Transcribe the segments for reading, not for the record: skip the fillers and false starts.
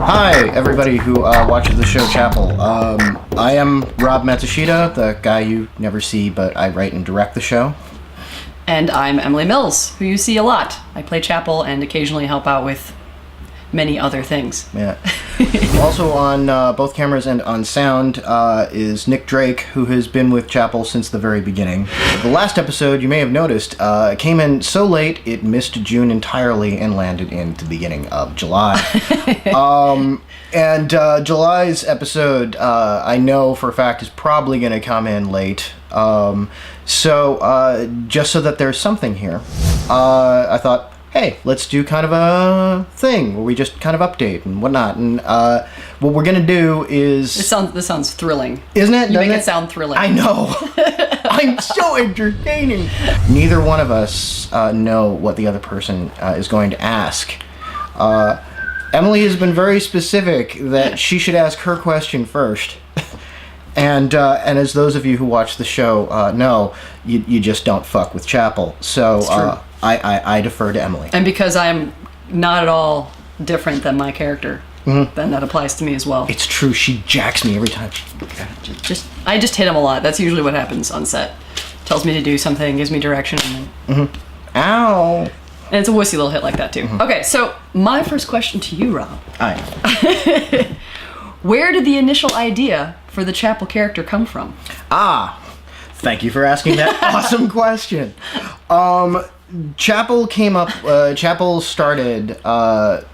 Hi, everybody who watches the show Chapel. I am Rob Matsushita, the guy you never see, but I write and direct the show. And I'm Emily Mills, who you see a lot. I play Chapel and occasionally help out with many other things. Yeah. Also on both cameras and on sound is Nick Drake, who has been with Chapel since the very beginning. The last episode, you may have noticed, came in so late it missed June entirely and landed in the beginning of July. And July's episode, I know for a fact, is probably going to come in late. So just so that there's something here, I thought, hey, let's do kind of a thing where we just kind of update and whatnot. And what we're going to do is... This sounds thrilling. Isn't it? You make it sound thrilling. I know. I'm so entertaining. Neither one of us know what the other person is going to ask. Emily has been very specific that she should ask her question first. And as those of you who watch the show know, you just don't fuck with Chapel. So I defer to Emily. And because I'm not at all different than my character, then that applies to me as well. It's true. She jacks me every time. I just hit him a lot. That's usually what happens on set. Tells me to do something, gives me direction. And Ow. And it's a wussy little hit like that, too. Okay, so my first question to you, Rob. Aye. Where did the initial idea for the Chapel character come from? Thank you for asking that awesome question. Chapel came up. Chapel started at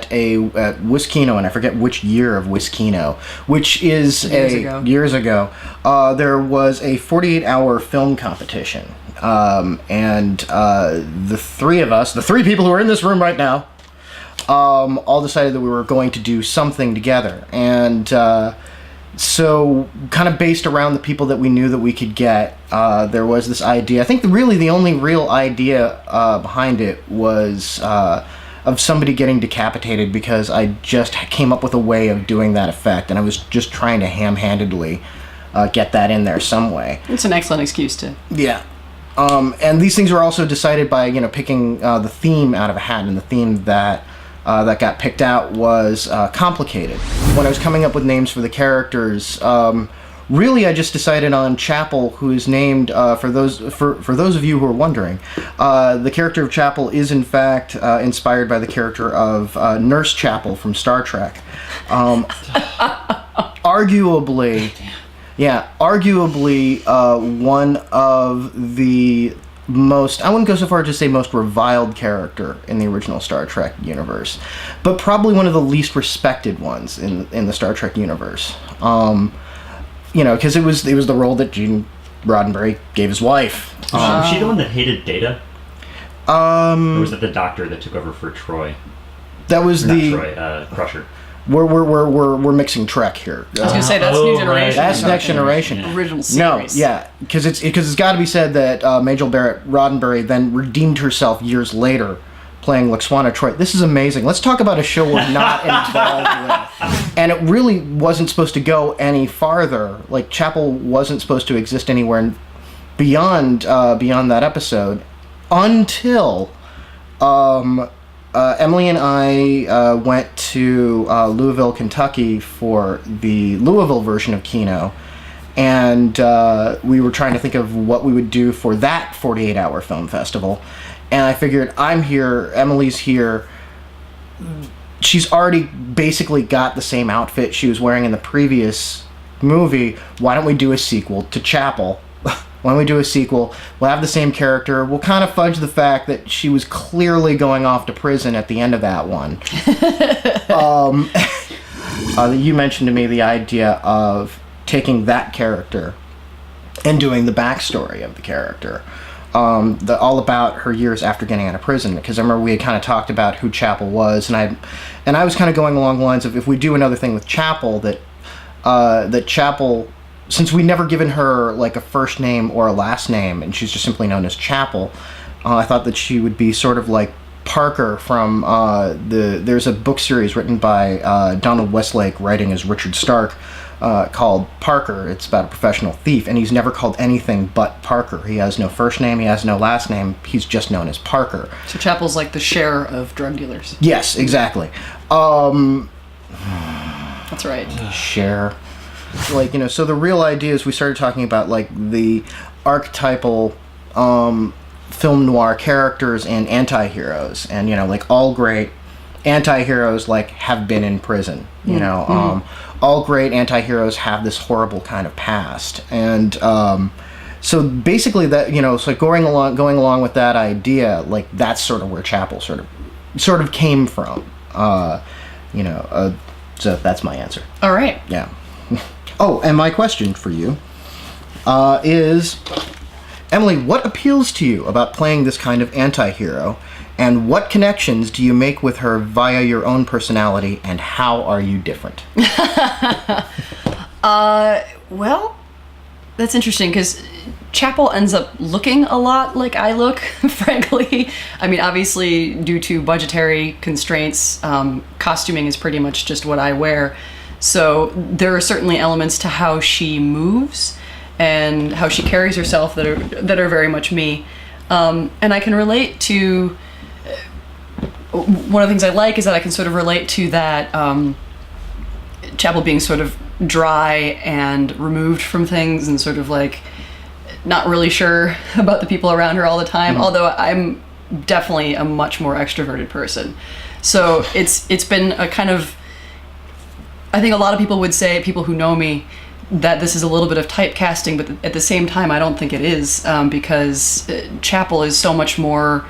Whiskino, and I forget which year of Whiskino, which is years ago. There was a 48-hour film competition, and the three of us, the three people who are in this room right now, all decided that we were going to do something together, and so kind of based around the people that we knew that we could get, there was this idea. I think really the only real idea behind it was of somebody getting decapitated, because I just came up with a way of doing that effect, and I was just trying to ham-handedly get that in there some way. It's an excellent excuse to... Yeah. And these things were also decided by, picking the theme out of a hat, and the theme that got picked out was complicated. When I was coming up with names for the characters, really I just decided on Chapel, who is named, for those of you who are wondering, the character of Chapel is in fact inspired by the character of Nurse Chapel from Star Trek. Arguably one of the most, I wouldn't go so far as to say most reviled character in the original Star Trek universe, but probably one of the least respected ones in the Star Trek universe. Because it was the role that Gene Roddenberry gave his wife. Was she the one that hated Data? Or was it the doctor that took over for Troy? That was Crusher. We're mixing Trek here. I was going to say, that's New Generation. Right. That's Next Generation. Yeah. Original series. No, yeah, because it's got to be said that Majel Barrett Roddenberry then redeemed herself years later, playing Laxwana Troy. This is amazing. Let's talk about a show we're not involved with. And it really wasn't supposed to go any farther. Like, Chapel wasn't supposed to exist anywhere beyond that episode until Emily and I went to Louisville, Kentucky for the Louisville version of Kino, and we were trying to think of what we would do for that 48-hour film festival. And I figured, I'm here, Emily's here, she's already basically got the same outfit she was wearing in the previous movie. Why don't we do a sequel to Chapel? Why don't we do a sequel? We'll have the same character. We'll kind of fudge the fact that she was clearly going off to prison at the end of that one. You mentioned to me the idea of taking that character and doing the backstory of the character. All about her years after getting out of prison, because I remember we had kind of talked about who Chapel was, and I was kind of going along the lines of, if we do another thing with Chapel, that Chapel, since we never given her like a first name or a last name, and she's just simply known as Chapel, I thought that she would be sort of like Parker from there's a book series written by Donald Westlake, writing as Richard Stark, called Parker. It's about a professional thief, and he's never called anything but Parker. He has no first name, he has no last name, he's just known as Parker. So Chapel's like the Cher of drug dealers. Yes, exactly. That's right. Share. Like, so the real idea is we started talking about, like, the archetypal film noir characters and anti-heroes. And, like, all great anti-heroes, like, have been in prison. All great anti-heroes have this horrible kind of past. And so basically that, so going along with that idea, like, that's sort of where Chapel sort of came from. So that's my answer. All right. Yeah. Oh, and my question for you is, Emily, what appeals to you about playing this kind of anti-hero, and what connections do you make with her via your own personality, and how are you different? Well, that's interesting, because Chapel ends up looking a lot like I look, frankly. I mean, obviously, due to budgetary constraints, costuming is pretty much just what I wear. So there are certainly elements to how she moves and how she carries herself that are very much me. And I can relate to... One of the things I like is that I can sort of relate to that Chapel being sort of dry and removed from things and sort of like not really sure about the people around her all the time, although I'm definitely a much more extroverted person. So it's been a kind of... I think a lot of people would say, people who know me, that this is a little bit of typecasting, but at the same time, I don't think it is, because Chapel is so much more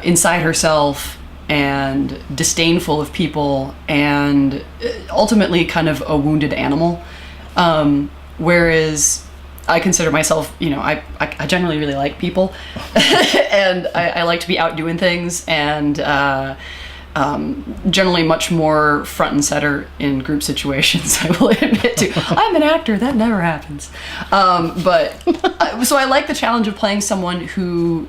inside herself and disdainful of people and ultimately kind of a wounded animal. Whereas I consider myself, I generally really like people and I like to be out doing things and generally much more front and center in group situations, I will admit to. I'm an actor, that never happens. So I like the challenge of playing someone who...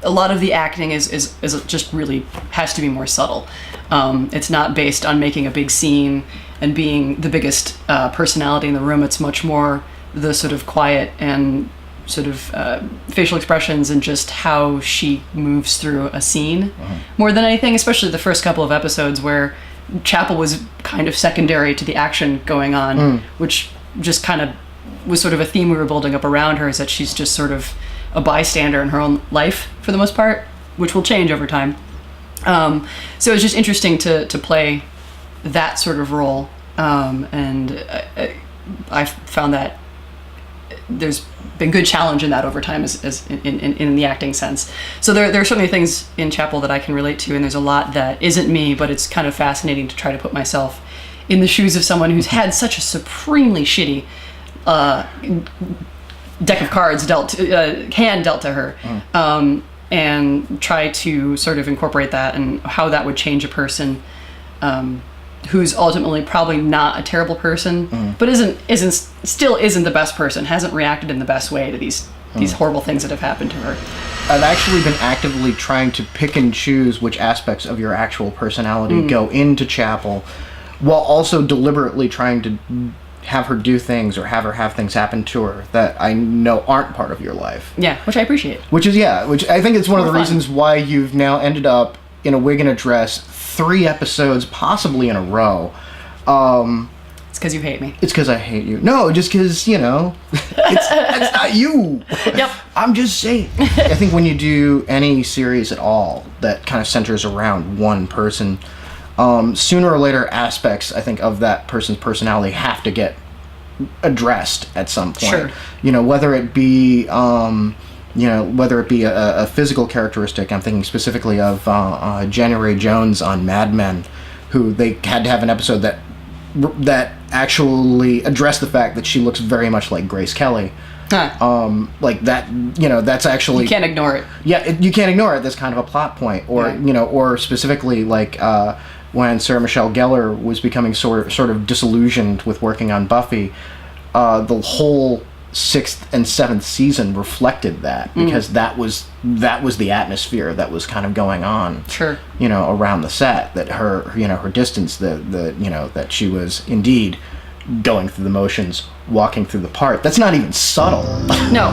a lot of the acting is just really has to be more subtle. It's not based on making a big scene and being the biggest personality in the room. It's much more the sort of quiet and sort of facial expressions and just how she moves through a scene more than anything, especially the first couple of episodes where Chapel was kind of secondary to the action going on, which just kind of was sort of a theme we were building up around her, is that she's just sort of a bystander in her own life for the most part, which will change over time. So it's just interesting to play that sort of role, and I found that there's been good challenge in that over time as in the acting sense. So there are certainly things in Chapel that I can relate to, and there's a lot that isn't me, but it's kind of fascinating to try to put myself in the shoes of someone who's had such a supremely shitty deck of cards hand dealt to her, and try to sort of incorporate that and how that would change a person who's ultimately probably not a terrible person, but still isn't the best person, hasn't reacted in the best way to these horrible things that have happened to her. I've actually been actively trying to pick and choose which aspects of your actual personality go into Chapel, while also deliberately trying to have her do things or have her have things happen to her that I know aren't part of your life. Yeah, which I appreciate. Which I think it's one of the reasons why you've now ended up in a wig and a dress 3 episodes, possibly in a row. It's because you hate me. It's because I hate you. No, just because, it's not you. Yep. I'm just saying. I think when you do any series at all that kind of centers around one person, sooner or later aspects, I think, of that person's personality have to get addressed at some point. Sure. Whether it be a physical characteristic. I'm thinking specifically of January Jones on Mad Men, who they had to have an episode that actually addressed the fact that she looks very much like Grace Kelly. Like that, that's actually... You can't ignore it. Yeah, you can't ignore it. That's kind of a plot point. Or, or specifically like when Sarah Michelle Gellar was becoming sort of disillusioned with working on Buffy, the whole 6th and 7th season reflected that, because that was the atmosphere that was kind of going on. Sure. Around the set, that her distance, that she was indeed going through the motions, walking through the part. That's not even subtle. No.